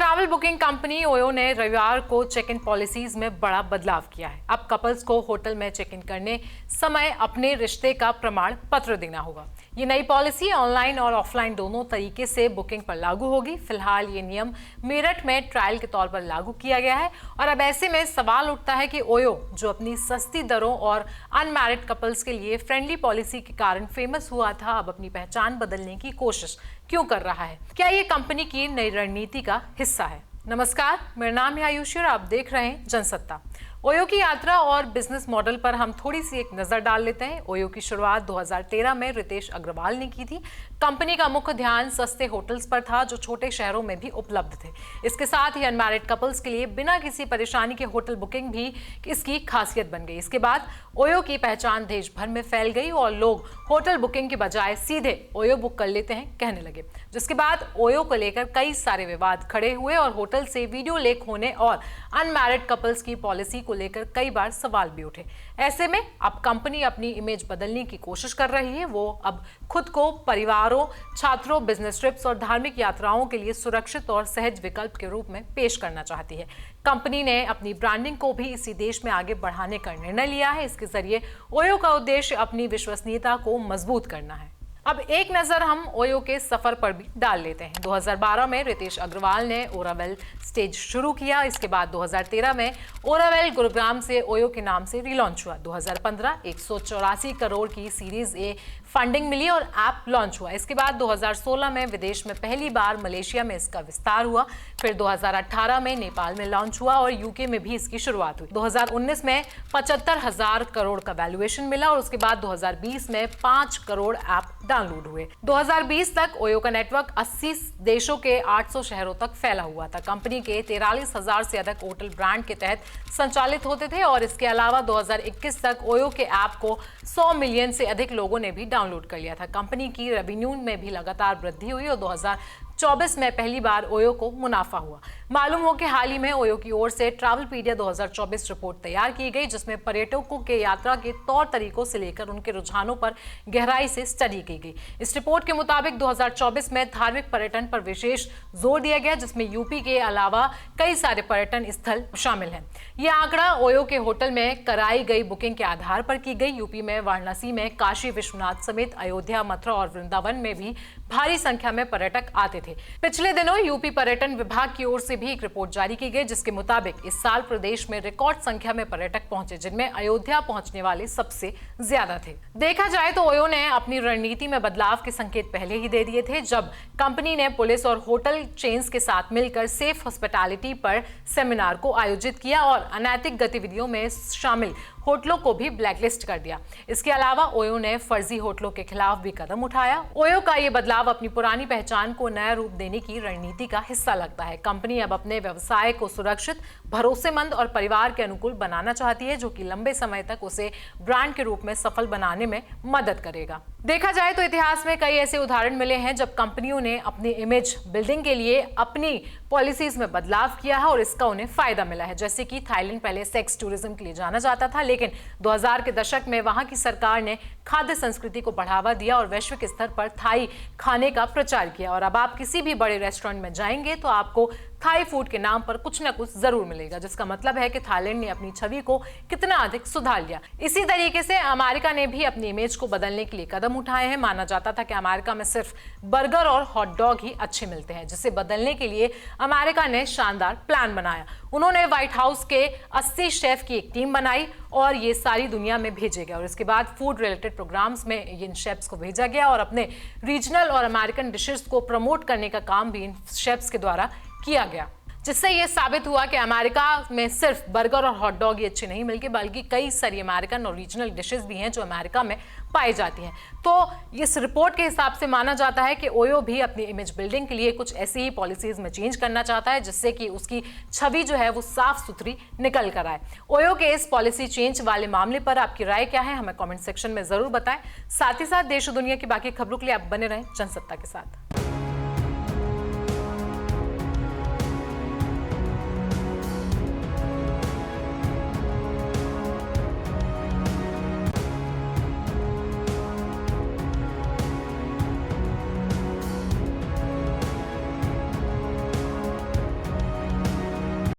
Travel booking company OYO ने रविवार को चेक इन पॉलिसीज में बड़ा बदलाव किया है। अब कपल्स को होटल में चेक इन करने समय अपने रिश्ते का प्रमाण पत्र देना होगा। ये नई पॉलिसी ऑनलाइन और ऑफलाइन दोनों तरीके से बुकिंग पर लागू होगी। फिलहाल ये नियम मेरठ में ट्रायल के तौर पर लागू किया गया है और अब ऐसे में सवाल उठता है कि ओयो, जो अपनी सस्ती दरों और अनमैरिड कपल्स के लिए फ्रेंडली पॉलिसी के कारण फेमस हुआ था, अब अपनी पहचान बदलने की कोशिश क्यों कर रहा है? क्या ये कंपनी की नई रणनीति का हिस्सा है? नमस्कार, मेरा नाम है आयुषी और आप देख रहे हैं जनसत्ता। ओयो की यात्रा और बिजनेस मॉडल पर हम थोड़ी सी एक नजर डाल लेते हैं। ओयो की शुरुआत 2013 में रितेश अग्रवाल ने की थी। कंपनी का मुख्य ध्यान सस्ते होटल्स पर था जो छोटे शहरों में भी उपलब्ध थे। इसके साथ ही अनमैरिड कपल्स के लिए बिना किसी परेशानी के होटल बुकिंग भी इसकी खासियत बन गई। इसके बाद ओयो की पहचान देश भर में फैल गई और लोग होटल बुकिंग के बजाय सीधे ओयो बुक कर लेते हैं कहने लगे, जिसके बाद ओयो को लेकर कई सारे विवाद खड़े हुए और होटल से वीडियो लीक होने और अनमैरिड कपल्स की पॉलिसी को लेकर कई बार सवाल भी उठे। ऐसे में अब कंपनी अपनी इमेज बदलने की कोशिश कर रही है। वो अब खुद को परिवारों, छात्रों, बिजनेस ट्रिप्स और धार्मिक यात्राओं के लिए सुरक्षित और सहज विकल्प के रूप में पेश करना चाहती है। कंपनी ने अपनी ब्रांडिंग को भी इसी देश में आगे बढ़ाने का निर्णय लिया है। इसके जरिए ओयो का उद्देश्य अपनी विश्वसनीयता को मजबूत करना है। अब एक नजर हम ओयो के सफर पर भी डाल लेते हैं। 2012 में रितेश अग्रवाल ने ओरावेल स्टेज शुरू किया। इसके बाद 2013 में ओरावेल गुरुग्राम से ओयो के नाम से रीलॉन्च हुआ। 2015 184 करोड़ की सीरीज ए फंडिंग मिली और ऐप लॉन्च हुआ। इसके बाद 2016 में विदेश में पहली बार मलेशिया में इसका विस्तार हुआ। फिर 2018 में नेपाल में लॉन्च हुआ और यूके में भी इसकी शुरुआत हुई। 2019 में 75,000 करोड़ का वैल्यूएशन मिला और उसके बाद 2020 में 5 करोड़ ऐप डाउनलोड हुए। 2020 तक ओयो का नेटवर्क 80 देशों के 800 शहरों तक फैला हुआ था। कंपनी के 43,000 से अधिक होटल ब्रांड के तहत संचालित होते थे और इसके अलावा 2021 तक ओयो के ऐप को 100 मिलियन से अधिक लोगों ने भी डाउनलोड कर लिया था। कंपनी की रेवेन्यू में भी लगातार वृद्धि हुई और 2024 में पहली बार ओयो को मुनाफा हुआ। मालूम हो कि हाल ही में ओयो की ओर से ट्रैवलपीडिया 2024 रिपोर्ट तैयार की गई, जिसमें पर्यटकों के यात्रा के तौर तरीकों से लेकर उनके रुझानों पर गहराई से स्टडी की गई। इस रिपोर्ट के मुताबिक 2024 में धार्मिक पर्यटन पर विशेष जोर दिया गया, जिसमें यूपी के अलावा कई सारे पर्यटन स्थल शामिल हैं। यह आंकड़ा ओयो के होटल में कराई गई बुकिंग के आधार पर की गई। यूपी में वाराणसी में काशी विश्वनाथ समेत अयोध्या, मथुरा और वृंदावन में भी भारी संख्या में पर्यटक आते थे। पिछले दिनों यूपी पर्यटन विभाग की ओर से भी एक रिपोर्ट जारी की गई, जिसके मुताबिक इस साल प्रदेश में रिकॉर्ड संख्या में पर्यटक पहुंचे, जिनमें अयोध्या पहुंचने वाले सबसे ज्यादा थे। देखा जाए तो ओयो ने अपनी रणनीति में बदलाव के संकेत पहले ही दे दिए थे, जब कंपनी ने पुलिस और होटल चेन्स के साथ मिलकर सेफ हॉस्पिटैलिटी पर सेमिनार को आयोजित किया और अनैतिक गतिविधियों में शामिल होटलों को भी ब्लैकलिस्ट कर दिया। इसके अलावा ओयो ने फर्जी होटलों के खिलाफ भी कदम उठाया। ओयो का ये बदलाव अपनी पुरानी पहचान को नया रूप देने की रणनीति का हिस्सा लगता है। कंपनी अब अपने व्यवसाय को सुरक्षित, भरोसेमंद और परिवार के अनुकूल बनाना चाहती है, जो कि लंबे समय तक उसे ब्रांड के रूप में सफल बनाने में मदद करेगा। देखा जाए तो इतिहास में कई ऐसे उदाहरण मिले हैं जब कंपनियों ने अपनी इमेज बिल्डिंग के लिए अपनी पॉलिसीज में बदलाव किया है और इसका उन्हें फायदा मिला है। जैसे कि थाईलैंड पहले सेक्स टूरिज्म के लिए जाना जाता था, लेकिन 2000 के दशक में वहां की सरकार ने खाद्य संस्कृति को बढ़ावा दिया और वैश्विक स्तर पर थाई खाने का प्रचार किया। और अब आप किसी भी बड़े रेस्टोरेंट में जाएंगे तो आपको थाई फूड के नाम पर कुछ न कुछ जरूर मिलेगा, जिसका मतलब है कि थाईलैंड ने अपनी छवि को कितना अधिक सुधार लिया। इसी तरीके से अमेरिका ने भी अपनी इमेज को बदलने के लिए कदम उठाए हैं। माना जाता था कि अमेरिका में सिर्फ बर्गर और हॉट डॉग ही अच्छे मिलते हैं, जिसे बदलने के लिए अमेरिका ने शानदार प्लान बनाया। उन्होंने व्हाइट हाउस के 80 शेफ की एक टीम बनाई और ये सारी दुनिया में भेजे गए और इसके बाद फूड रिलेटेड प्रोग्राम्स में इन शेफ्स को भेजा गया और अपने रीजनल और अमेरिकन डिशेस को प्रमोट करने का काम भी इन शेफ्स के द्वारा किया गया, जिससे ये साबित हुआ कि अमेरिका में सिर्फ बर्गर और हॉट डॉग ही अच्छे नहीं मिलते, बल्कि कई सारी अमेरिकन और रीजनल डिशेस भी हैं जो अमेरिका में पाई जाती हैं। तो इस रिपोर्ट के हिसाब से माना जाता है कि ओयो भी अपनी इमेज बिल्डिंग के लिए कुछ ऐसी ही पॉलिसीज में चेंज करना चाहता है, जिससे कि उसकी छवि जो है वो साफ सुथरी निकल कर आए। ओयो के इस पॉलिसी चेंज वाले मामले पर आपकी राय क्या है, हमें कॉमेंट सेक्शन में जरूर बताएं। साथ ही साथ देश और दुनिया की बाकी खबरों के लिए आप बने रहें जनसत्ता के साथ।